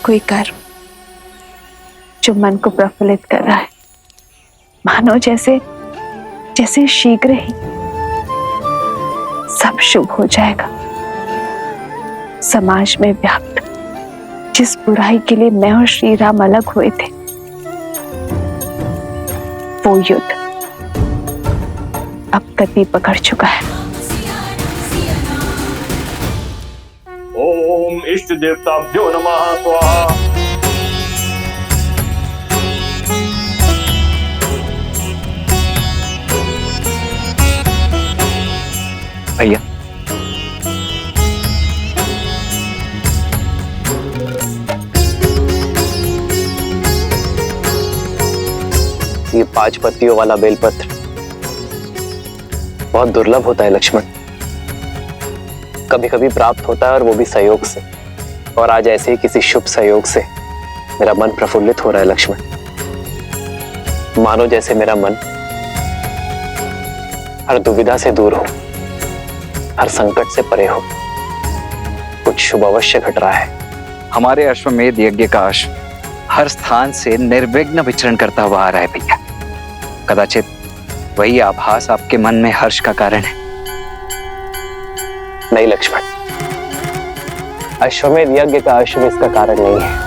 कोई कर्म जो मन को प्रफुल्लित कर रहा है, मानो जैसे जैसे शीघ्र ही सब शुभ हो जाएगा। समाज में व्याप्त जिस बुराई के लिए मैं और श्री राम अलग हुए थे, वो युद्ध अब गति पकड़ चुका है। ओम इष्ट देवताभ्यो नमः स्वाहा। भैया, ये 5 पत्तियों वाला बेलपत्र बहुत दुर्लभ होता है लक्ष्मण। कभी कभी प्राप्त होता है और वो भी सहयोग से, और आज ऐसे ही किसी शुभ सहयोग से मेरा मन प्रफुल्लित हो रहा है लक्ष्मण। मानो जैसे मेरा मन हर दुविधा से दूर हो, हर संकट से परे हो। कुछ शुभ अवश्य घट रहा है। हमारे अश्वमेध यज्ञ का अश्व हर स्थान से निर्विघ्न विचरण करता हुआ आ रहा है भैया। कदाचित वही आभास आपके मन में हर्ष का कारण है। नहीं लक्ष्मण, अश्वमेध यज्ञ का अश्व इसका कारण नहीं है।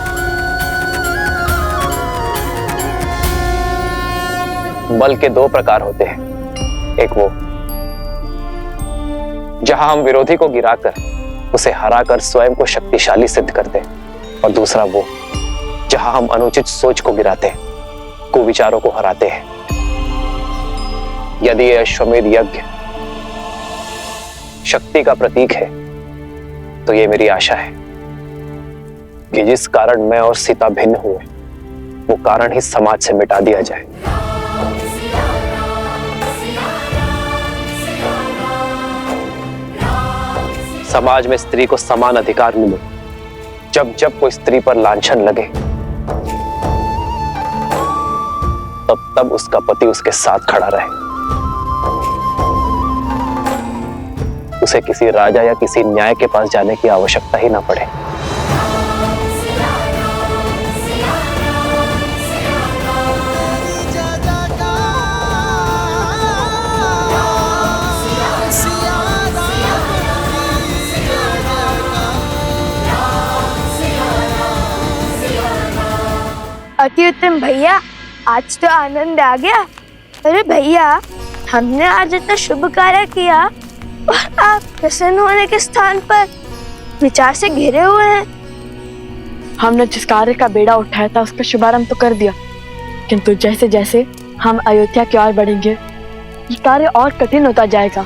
बल के दो प्रकार होते हैं। एक वो जहां हम विरोधी को गिराकर उसे हराकर स्वयं को शक्तिशाली सिद्ध करते हैं, और दूसरा वो जहां हम अनुचित सोच को गिराते हैं, कुविचारों को हराते हैं। यदि यह अश्वमेध यज्ञ शक्ति का प्रतीक है तो ये मेरी आशा है कि जिस कारण मैं और सीता भिन्न हुए वो कारण ही समाज से मिटा दिया जाए। समाज में स्त्री को समान अधिकार मिले। जब जब कोई स्त्री पर लांछन लगे तब तब उसका पति उसके साथ खड़ा रहे। उसे किसी राजा या किसी न्याय के पास जाने की आवश्यकता ही ना पड़े। अति उत्तम भैया, आज तो आनंद आ गया। अरे भैया, हमने आज इतना शुभ कार्य किया और आप प्रसन्न होने के स्थान पर विचार से घिरे हुए हैं। हमने जिस कार्य का बेड़ा उठाया था उसका शुभारंभ तो कर दिया, किंतु जैसे जैसे हम अयोध्या की ओर बढ़ेंगे ये कार्य और कठिन होता जाएगा।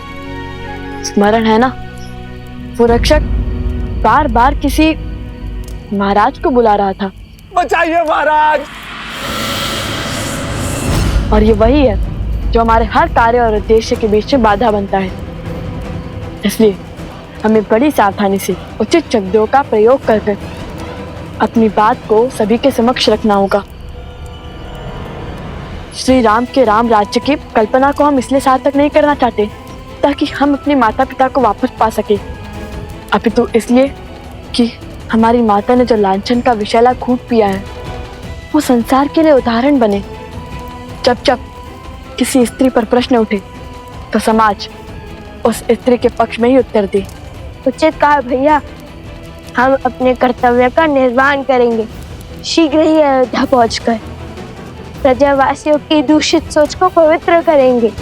स्मरण है ना, वो रक्षक बार बार किसी महाराज को बुला रहा था। बचाइए महाराज। और ये वही है जो हमारे हर कार्य और उद्देश्य के बीच में बाधा बनता है। इसलिए हमें बड़ी सावधानी से उचित शब्दों का प्रयोग कर अपनी बात को सभी के समक्ष रखना होगा। श्री राम के राम राज्य की कल्पना को हम इसलिए सार्थक नहीं करना चाहते ताकि हम अपने माता पिता को वापस पा सके, अपितु इसलिए कि हमारी माता ने जो लांछन का विषैला घूंट पिया है वो संसार के लिए उदाहरण बने। जब जब किसी स्त्री पर प्रश्न उठे तो समाज उस स्त्री के पक्ष में ही उत्तर दे। उचित कहा भैया, हम अपने कर्तव्य का निर्वहन करेंगे। शीघ्र ही अयोध्या पहुंचकर प्रजावासियों की दूषित सोच को पवित्र करेंगे।